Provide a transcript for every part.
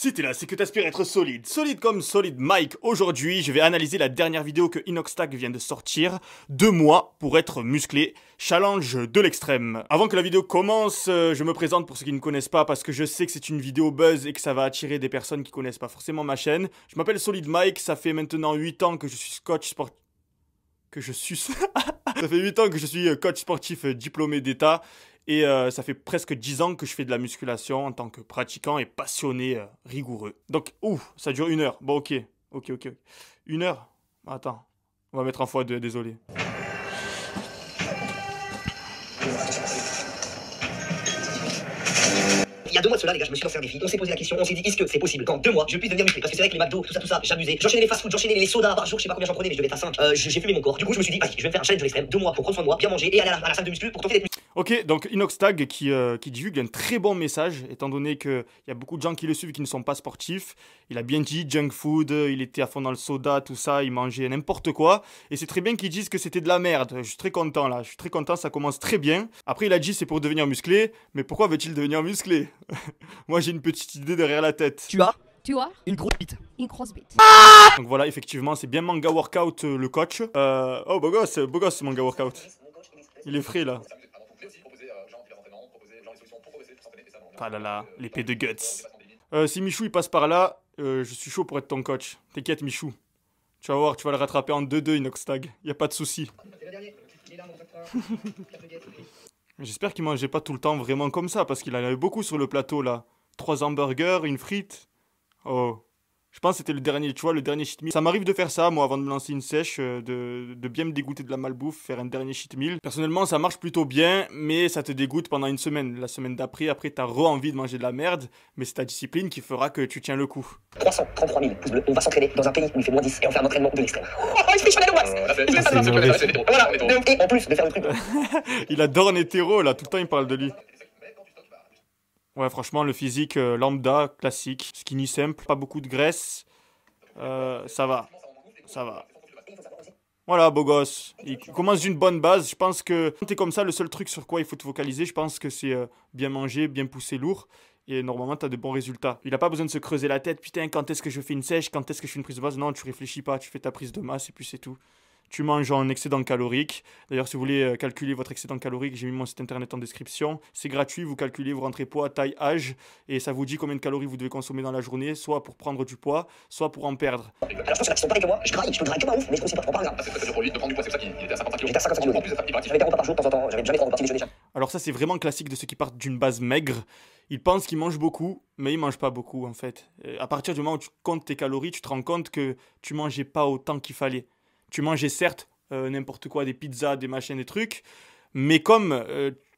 Si t'es là, c'est que t'aspires être solide. Solide comme Solid Mike. Aujourd'hui, je vais analyser la dernière vidéo que Inoxtag vient de sortir. 2 mois pour être musclé. Challenge de l'extrême. Avant que la vidéo commence, je me présente pour ceux qui ne connaissent pas parce que je sais que c'est une vidéo buzz et que ça va attirer des personnes qui connaissent pas forcément ma chaîne. Je m'appelle Solid Mike, ça fait maintenant 8 ans que je suis coach sportif. Ça fait 8 ans que je suis coach sportif diplômé d'État. Et ça fait presque 10 ans que je fais de la musculation en tant que pratiquant et passionné rigoureux. Donc, ça dure 1 heure. Bon, ok. 1 heure? Attends, on va mettre en x2, désolé. Il y a 2 mois de cela, les gars, je me suis lancé un défi. On s'est posé la question, on s'est dit, est-ce que c'est possible qu'en 2 mois, je puisse devenir musclé? Parce que c'est vrai que les McDo, tout ça, j'abusais. J'enchaînais les fast-food, j'enchaînais les sodas par jour, je sais pas combien j'en prenais, mais je devais être à 5. J'ai fumé mon corps. Du coup, je me suis dit, vas-y, je vais me faire un challenge de l'extrême. 2 mois pour prendre soin de moi, bien manger et aller à la salle de muscu pour tenter d'être musclé. Ok, donc Inoxtag qui divulgue un très bon message, étant donné qu'il y a beaucoup de gens qui le suivent et qui ne sont pas sportifs. Il a bien dit, junk food, il était à fond dans le soda, tout ça, il mangeait n'importe quoi. Et c'est très bien qu'ils disent que c'était de la merde. Je suis très content là, je suis très content, ça commence très bien. Après il a dit c'est pour devenir musclé, mais pourquoi veut-il devenir musclé? Moi j'ai une petite idée derrière la tête. Tu as une grosse bite. Une grosse bite. Donc voilà, effectivement, c'est bien Manga Workout le coach. Oh beau gosse Manga Workout. Il est frais là. Ah là là, l'épée de Guts. Si Michou il passe par là, je suis chaud pour être ton coach. T'inquiète Michou. Tu vas voir, tu vas le rattraper en 2-2 Inoxtag. Y a pas de souci. J'espère qu'il mangeait pas tout le temps vraiment comme ça, parce qu'il en avait beaucoup sur le plateau là. 3 hamburgers, une frite. Oh. Je pense que c'était le dernier, tu vois, le dernier cheat meal. Ça m'arrive de faire ça, moi, avant de me lancer une sèche, de bien me dégoûter de la malbouffe, faire un dernier cheat meal. Personnellement, ça marche plutôt bien, mais ça te dégoûte pendant 1 semaine. La semaine d'après, t'as envie de manger de la merde, mais c'est ta discipline qui fera que tu tiens le coup. 333 000 pouces bleus. On va s'entraîner dans un pays où il fait moins 10 et on fait un entraînement de l'extrême. Oh, je fais chaud au max. Voilà, et en plus de faire le truc. Il adore un hétéro, là, tout le temps il parle de lui. Ouais, franchement, le physique lambda, classique, skinny simple, pas beaucoup de graisse, ça va. Voilà, beau gosse. Il commence d'une bonne base. Je pense que quand t'es comme ça, le seul truc sur quoi il faut te focaliser, je pense que c'est bien manger, bien pousser lourd. Et normalement, t'as de bons résultats. Il a pas besoin de se creuser la tête. Putain, quand est-ce que je fais une sèche? Quand est-ce que je fais une prise de masse? Non, tu réfléchis pas. Tu fais ta prise de masse et puis c'est tout. Tu manges en excédent calorique. D'ailleurs, si vous voulez calculer votre excédent calorique, j'ai mis mon site internet en description. C'est gratuit, vous calculez, vous rentrez poids, taille, âge, et ça vous dit combien de calories vous devez consommer dans la journée, soit pour prendre du poids, soit pour en perdre. Alors je pense qu'il y en a qui sont pareils que moi, je peux grailler comme un ouf, mais je grossis pas, je prends pas un gramme. C'est très dur pour lui de prendre du poids, c'est pour ça qu'il était à 55 kg. J'étais à 55 kg. En plus, il J'avais des repas par jour de temps en temps, j'avais jamais 3 repas petit déjeuner. Alors ça, c'est vraiment classique de ceux qui partent d'une base maigre. Ils pensent qu'ils mangent beaucoup, mais ils mangent pas beaucoup en fait. À partir du moment où tu comptes tes calories, tu te rends compte que tu mangeais pas autant qu'il fallait. Tu mangeais certes n'importe quoi, des pizzas, des machins, des trucs. Mais comme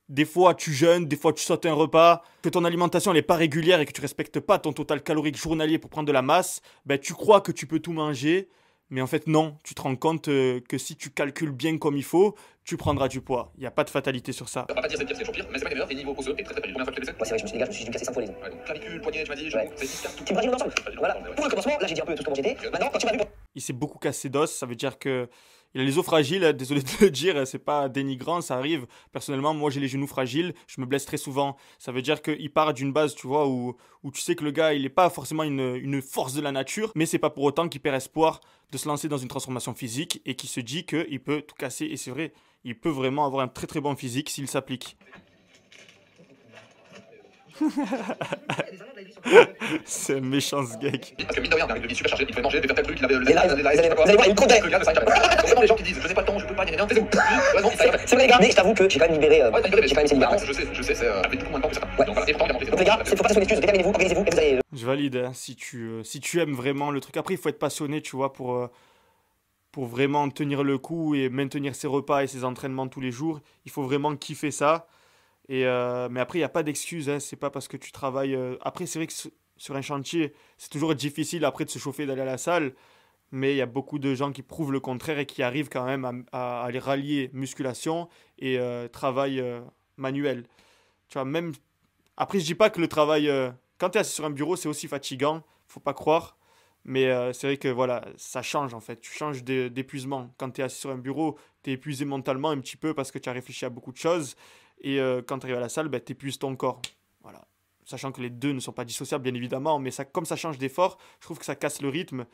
des fois tu jeûnes, des fois tu sautes un repas, que ton alimentation n'est pas régulière et que tu respectes pas ton total calorique journalier pour prendre de la masse, ben, tu crois que tu peux tout manger. Mais en fait non, tu te rends compte que si tu calcules bien comme il faut, tu prendras du poids. Il n'y a pas de fatalité sur ça. On va pas dire c'est pire, c'est toujours pire, mais c'est pas meilleur. Et niveau osseux, t'es très très Combien de fois tu fais Ouais, c'est vrai, je me suis dit, gars, je me suis cassé 5 fois les os. Ouais, donc clavicule, poignet, tu m'as dit, Ouais. c'est 10 cartes, tout. Tu me radis ensemble. Voilà. Pour le commencement, là j'ai dit un peu tout comment j'étais. Maintenant, quand tu m'as vu. Il s'est beaucoup cassé d'os, ça veut dire que il a les os fragiles, désolé de le dire, c'est pas dénigrant, ça arrive. Personnellement, moi j'ai les genoux fragiles, je me blesse très souvent. Ça veut dire qu'il part d'une base, tu vois, où tu sais que le gars, il est pas forcément une force de la nature, mais c'est pas pour autant qu'il perd espoir de se lancer dans une transformation physique et qu'il se dit qu'il peut tout casser. Et c'est vrai, il peut vraiment avoir un très très bon physique s'il s'applique. C'est un méchant ce gag. Parce que mine de rien, il devient super chargé, il devait manger, il devait faire tel truc, il avait Les lives, vous allez voir, il me comptait. le gars de 5 Donc vraiment les gens qui disent je n'ai pas le temps, je peux pas, gna gna gna, taisez-vous. Ouais, non, C'est vrai les gars, mais je t'avoue que j'ai quand même libéré. Ouais, t'as libéré, J'ai quand même essayé de libérer. je sais, c'est avec beaucoup moins de temps que ça. Ouais. Donc voilà, et pourtant, il a monté. Donc les gars, faut pas passer une excuse, déterminez-vous, organisez-vous et vous allez. Je valide, hein, si tu aimes vraiment le truc. Après, il faut être passionné, tu vois, pour vraiment tenir le coup et maintenir ses repas et ses entraînements tous les jours. Il faut vraiment kiffer ça. Mais après, il n'y a pas d'excuse, hein, c'est pas parce que tu travailles... Après, c'est vrai que sur un chantier, c'est toujours difficile après de se chauffer, d'aller à la salle. Mais il y a beaucoup de gens qui prouvent le contraire et qui arrivent quand même à aller rallier musculation et travail manuel. Tu vois, même... Après, je dis pas que le travail... Quand tu es assis sur un bureau, c'est aussi fatigant, faut pas croire. Mais c'est vrai que voilà, ça change en fait. Tu changes d'épuisement. Quand tu es assis sur un bureau, tu es épuisé mentalement un petit peu parce que tu as réfléchi à beaucoup de choses. Et quand tu arrives à la salle, tu épuises ton corps. Voilà. sachant que les deux ne sont pas dissociables, bien évidemment, mais ça, comme ça change d'effort, je trouve que ça casse le rythme.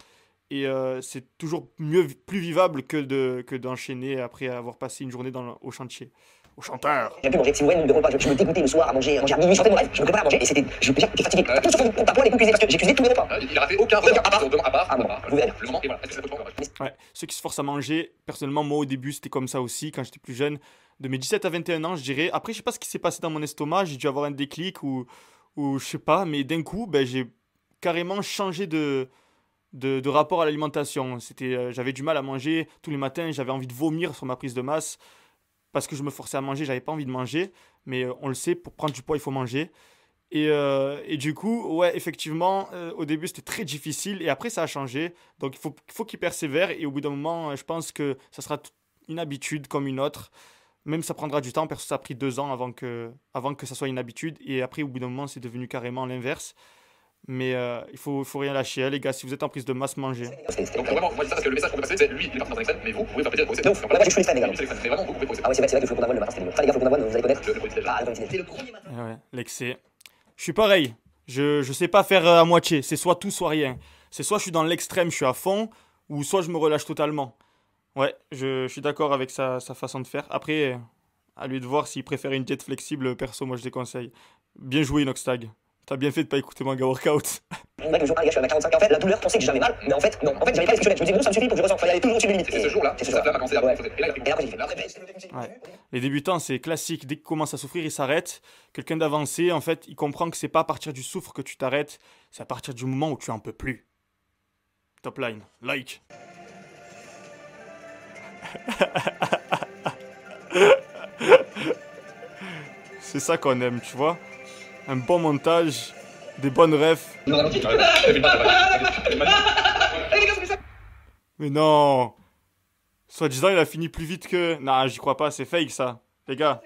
Et c'est toujours mieux, plus vivable que d'enchaîner après avoir passé une journée au chantier. Au chanteur. J'ai pu manger, si vous voyez, le repas, je me dégoûtais le soir à manger à minuit, je sortais de mon rêve, je me préparais à manger et c'était, j'étais fatigué. Tout sauf mon papa les cuisiner parce que j'ai cuisiné tous mes repas. Il a raté aucun repas à part. Ah bon, vous verrez. Le moment, et voilà. Est-ce que ça peut pas Ouais, ceux qui se forcent à manger, personnellement, moi au début, c'était comme ça aussi, quand j'étais plus jeune. De mes 17 à 21 ans, je dirais. Après, je sais pas ce qui s'est passé dans mon estomac, j'ai dû avoir un déclic ou je sais pas, mais d'un coup, ben, j'ai carrément changé de rapport à l'alimentation. J'avais du mal à manger tous les matins, j'avais envie de vomir sur ma prise de masse parce que je me forçais à manger, j'avais pas envie de manger, mais on le sait, pour prendre du poids, il faut manger. Et du coup, ouais, effectivement, au début, c'était très difficile et après, ça a changé. Donc, il faut qu'il persévère et au bout d'un moment, je pense que ça sera une habitude comme une autre. Même ça prendra du temps, parce que ça a pris 2 ans avant que ça soit une habitude. Et après, au bout d'un moment, c'est devenu carrément l'inverse. Mais il faut rien lâcher, hein, les gars. Si vous êtes en prise de masse, mangez. Donc vraiment, moi je dis ça parce que le message qu'on veut passer, c'est lui, il est parti dans un extrême, mais vous pouvez faire plaisir pour De ouf. Là, moi, j'ai choisi l'extrême, les gars. Mais vraiment, vous pouvez progresser. Ah ouais, c'est vrai que le flocon d'avoine le matin, c'était mieux. Ça, les gars, flocon d'avoine, vous allez connaître. Le petit déj. Ah, le petit déj. C'est le premier matin. Ouais, l'excès. Je suis pareil. Je sais pas faire à moitié. C'est soit tout, soit rien. C'est soit je suis dans l'extrême, je suis à fond, ou soit je me relâche totalement. Ouais, je suis d'accord avec sa façon de faire. Après, à lui de voir s'il préfère une diète flexible, perso, moi je déconseille. Bien joué, Inoxtag. T'as bien fait de pas écouter Manga Workout. Mec, le jour 1, les gars, je suis à 45 et en fait, la douleur pensait que j'ai jamais mal, mais en fait, non. En fait, j'avais pas l'exceptionnel. Je me disais, bon, ça me suffit pour que je ressente. Fallait aller toujours au-dessus de limite. Et c'est ce jour-là, c'est ce sa jour-là. flamme a commencé à Ouais. et là, il a pris Et après, j'ai fait, mais après, c'est le petit. Ouais. Les débutants, c'est classique. Dès qu'ils commencent à souffrir, ils s'arrêtent. Quelqu'un d'avancé, en fait, il comprend que c'est pas à partir du souffre que tu t'arrêtes, c'est à partir du moment où tu en peux plus. Top line. Like. C'est ça qu'on aime, tu vois. Un bon montage, des bonnes refs. Mais non. Soi-disant, il a fini plus vite que... Non, j'y crois pas, c'est fake ça. Les gars,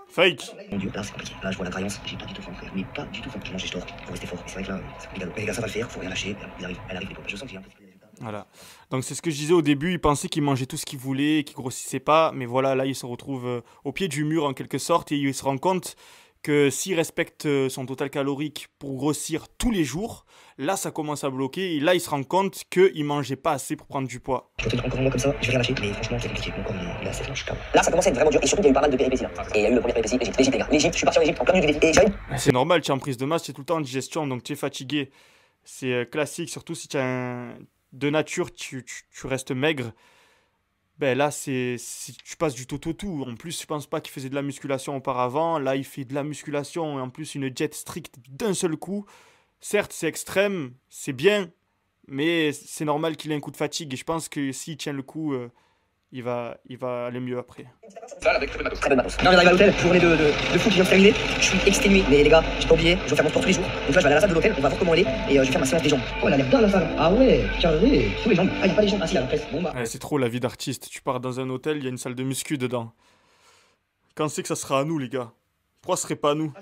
fake. Mon dieu, là c'est compliqué. Là je vois la traillance, j'ai pas du tout faim frère. Mais pas du tout faim. Je mange et je dors pour rester fort. Et c'est vrai que là, c'est compliqué. Mais les gars, ça va le faire, faut rien lâcher. Elle arrive les pompes. Je sens que j'ai un peu les résultats. Voilà. Donc c'est ce que je disais au début, il pensait qu'il mangeait tout ce qu'il voulait, qu'il grossissait pas, mais voilà, là il se retrouve au pied du mur en quelque sorte et il se rend compte que s'il respecte son total calorique pour grossir tous les jours, là ça commence à bloquer et là il se rend compte qu'il mangeait pas assez pour prendre du poids. Je continue encore un mois comme ça, je vais rien lâcher, mais franchement c'est compliqué. Mon corps il est assez flanche, calme. Là ça commence à être vraiment dur et surtout il y a eu pas mal de péripéties là. Et il y a eu le premier péripétie, l'Égypte les gars. L'Égypte, je suis parti en Égypte en plein milieu du défi et j'avais. C'est normal, tu es en prise de masse, tu es tout le temps en digestion, donc tu es fatigué. C'est classique, surtout si tu as de nature, tu restes maigre. Ben là, si tu passes du tout. En plus, je pense pas qu'il faisait de la musculation auparavant. Là, il fait de la musculation et en plus une diète stricte d'un seul coup. Certes, c'est extrême, c'est bien, mais c'est normal qu'il ait un coup de fatigue. Et je pense que s'il tient le coup, il va aller mieux après. Ça, avec très peu de matos. Très bonne matos. Non, j'arrive à l'hôtel, journée de foot qui vient de se terminer. Je suis exténué, mais les gars, j'ai pas oublié, je dois faire mon sport tous les jours. Donc là, je vais aller à la salle de l'hôtel, on va voir comment elle est et je vais faire ma séance des jambes. Oh, elle a l'air bien la salle. Ah ouais, carré. Tous les jambes. Ah, il n'y a pas les jambes. Ah si, là, presque. Bon bah. Ouais, c'est trop la vie d'artiste. Tu pars dans un hôtel, il y a une salle de muscu dedans. Quand c'est que ça sera à nous, les gars? Pourquoi ce serait pas à nous?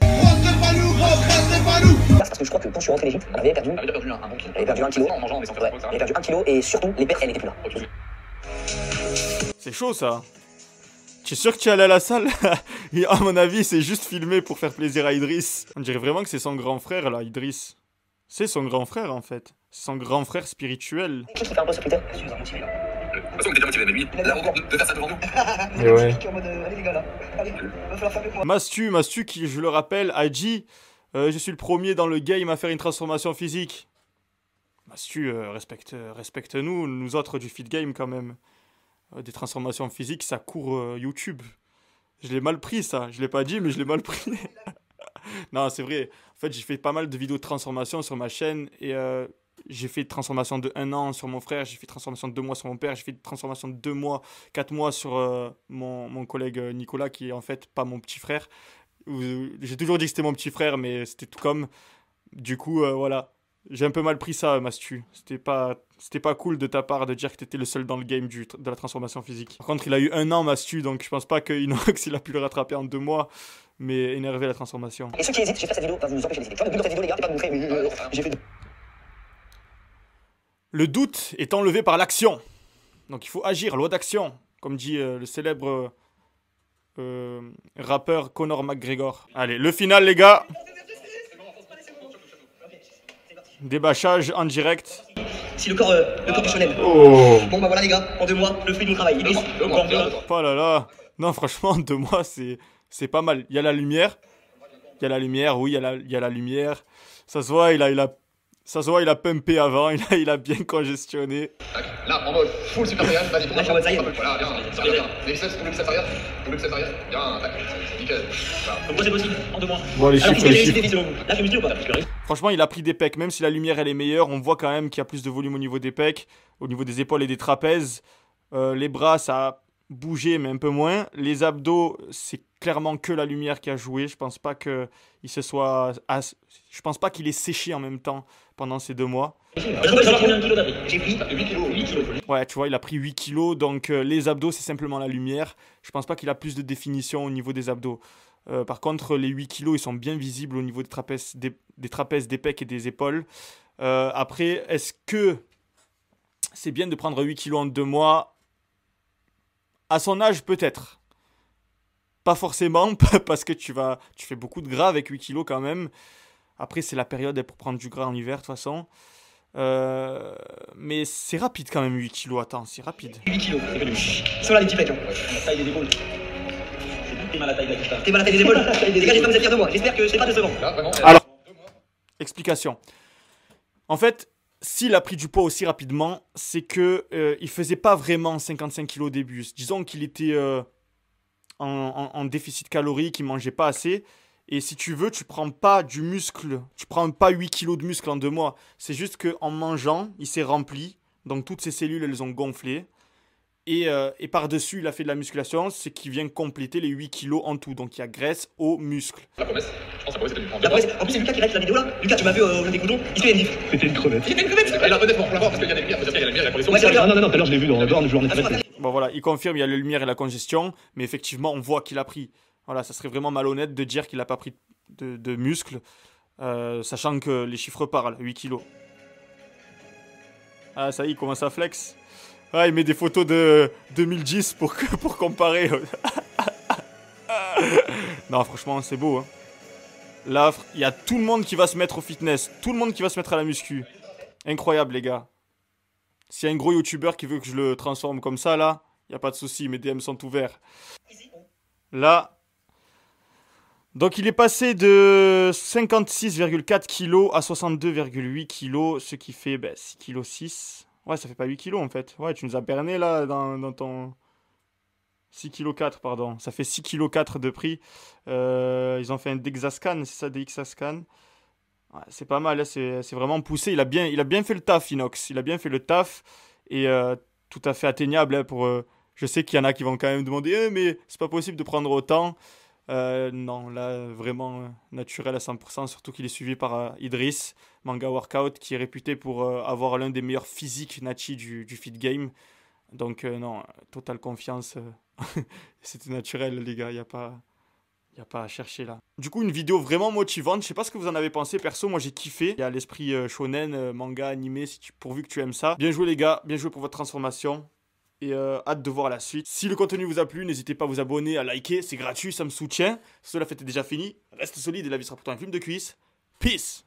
C'est parce que je crois que quand je suis rentré d'Égypte, on avait perdu. On avait déjà perdu un bon kilo. On avait perdu 1 kilo. En mangeant, mais sans faire Ouais, trop, on avait perdu 1 kilo et surtout, les pertes, elles n'étaient plus là. C'est chaud ça. Tu es sûr que tu es allé à la salle? Et à mon avis, c'est juste filmé pour faire plaisir à Idriss. On dirait vraiment que c'est son grand frère là, Idriss. C'est son grand frère en fait. C'est son grand frère spirituel. Qui fait un post sur Twitter? De toute façon, on était bien motivé, mais lui, la rencontre de faire ça devant nous. Et ouais. En mode, allez les gars là, allez, va falloir faire avec moi. Mastu qui, je le rappelle, a dit je suis le premier dans le game à faire une transformation physique. Mastu, respecte-nous, nous autres du fit game quand même. Des transformations physiques, ça court YouTube. Je l'ai mal pris ça, je l'ai pas dit mais je l'ai mal pris. Non, c'est vrai. En fait, j'ai fait pas mal de vidéos de transformation sur ma chaîne et j'ai fait de transformation de 1 an sur mon frère, j'ai fait de transformation de 2 mois sur mon père, j'ai fait de transformation de 2 mois, 4 mois sur mon collègue Nicolas qui est en fait pas mon petit frère. J'ai toujours dit que c'était mon petit frère mais c'était tout comme. Du coup, voilà. J'ai un peu mal pris ça, Mastu. C'était pas cool de ta part de dire que t'étais le seul dans le game de la transformation physique. Par contre, il a eu 1 an, Mastu, donc je pense pas que Inox il a pu le rattraper en 2 mois, mais énervé la transformation. Et ceux qui hésitent, j'ai fait cette vidéo, va vous empêcher d'hésiter. Tu vois, le but de cette vidéo, les gars, c'est pas de montrer, mais j'ai fait. Le doute est enlevé par l'action. Donc il faut agir, loi d'action, comme dit le célèbre rappeur Conor McGregor. Allez, le final, les gars. Débâchage en direct. Si le corps du shonen. Oh. Bon bah voilà les gars, en 2 mois, le fruit de mon travail. Ibris. Oh là là. Non, franchement, 2 mois, c'est pas mal. Il y a la lumière. Il y a la lumière, oui, il y a la lumière. Ça se voit, ça se voit, il a pumpé avant, il a bien congestionné. Là, en mode full super saiyan, vas-y, Là, je suis en mode Saiyan. voilà, bien, ça bien. Les biceps, double biceps arrière, bien, tac, nickel. Voilà. Comme quoi c'est possible, en 2 mois. Bon, les Alors, chiffres, qu'est-ce les que j'ai chiffres. décidé selon vous? Là, je musclé ou pas? Parce que Franchement, il a pris des pecs, même si la lumière elle est meilleure, on voit quand même qu'il y a plus de volume au niveau des pecs, au niveau des épaules et des trapèzes. Les bras, ça a bougé, mais un peu moins. Les abdos, c'est clairement que la lumière qui a joué. Je pense pas qu'il se soit, je pense pas qu'il ait séché en même temps pendant ces 2 mois. j'ai pris 8 kilos. Ouais, tu vois, il a pris 8 kilos, donc les abdos, c'est simplement la lumière. Je pense pas qu'il a plus de définition au niveau des abdos. Par contre, les 8 kilos, ils sont bien visibles au niveau des trapèzes, des trapèzes, des pecs et des épaules. Après, est-ce que c'est bien de prendre 8 kilos en 2 mois? À son âge, peut-être. Pas forcément, parce que tu fais beaucoup de gras avec 8 kilos quand même. Après, c'est la période pour prendre du gras en hiver, de toute façon. Mais c'est rapide quand même, 8 kilos. Attends, c'est rapide. 8 kilos, c'est connu. Ils sont là les petits pecs. Hein. La taille des épaules. T'es mal à la taille de la guitare. T'es mal à la taille des épaules. Les gars, j'espère que vous êtes fiers de moi. J'espère que c'est pas décevant. Là, vraiment, Alors, explication. En fait, s'il a pris du poids aussi rapidement, c'est que il faisait pas vraiment 55 kilos au début. Disons qu'il était en déficit calorique, il mangeait pas assez. Et si tu veux, tu prends pas du muscle, tu prends pas 8 kilos de muscle en 2 mois. C'est juste qu'en mangeant, il s'est rempli. Donc toutes ses cellules, elles ont gonflé. Et par-dessus, il a fait de la musculation, ce qui vient compléter les 8 kilos en tout. Donc il y a graisse, eau, muscle. la promesse, je pense que la promesse c'était du prendre. La promesse, en plus, c'est Lucas qui réalise la vidéo là. Lucas, tu m'as vu au des coudons. Il se fait une diff. C'était une crevette. C'était une crevette. Et là, honnêtement, pour l'avoir, parce qu'il y a des lumières, faut dire qu'il y a la lumière, il y a la connexion. Ouais, c'est vrai. Non, tout à l'heure je l'ai vu dans le jour en effet. Bon voilà, il confirme, il y a la lumière et la congestion. Mais effectivement, on voit qu'il a pris. Voilà, ça serait vraiment malhonnête de dire qu'il n'a pas pris de muscle. Sachant que les chiffres parlent, 8 kilos. Ah ça y est, il commence à flex. Ah, il met des photos de 2010 pour comparer. Non, franchement, c'est beau. Hein. Là, il y a tout le monde qui va se mettre au fitness. Tout le monde qui va se mettre à la muscu. Incroyable, les gars. S'il y a un gros youtubeur qui veut que je le transforme comme ça, là, il n'y a pas de souci, mes DM sont ouverts. Là. Donc, il est passé de 56,4 kg à 62,8 kg, ce qui fait 6,6 kg. Ouais, ça fait pas 8 kilos en fait. Ouais, tu nous as berné là dans ton 6,4 kg, pardon. Ça fait 6,4 kg de prix. Ils ont fait un Dexascan, c'est ça, Dexascan. Ouais, c'est pas mal, hein, c'est vraiment poussé. Il a bien fait le taf, Inox. Il a bien fait le taf. Et tout à fait atteignable. Hein, je sais qu'il y en a qui vont quand même demander mais c'est pas possible de prendre autant. Non, là, vraiment naturel à 100%, surtout qu'il est suivi par Idriss, Manga Workout, qui est réputé pour avoir l'un des meilleurs physiques Nachi du Fit Game. Donc, non, totale confiance. C'était naturel, les gars, il n'y a pas à chercher là. Du coup, une vidéo vraiment motivante. Je sais pas ce que vous en avez pensé, perso, moi j'ai kiffé. Il y a l'esprit shonen, manga, animé, pourvu que tu aimes ça. Bien joué, les gars, bien joué pour votre transformation. Et hâte de voir la suite. Si le contenu vous a plu, n'hésitez pas à vous abonner, à liker, c'est gratuit, ça me soutient. La fête est déjà finie. Reste solide et la vie sera pourtant un film de cuisse. Peace.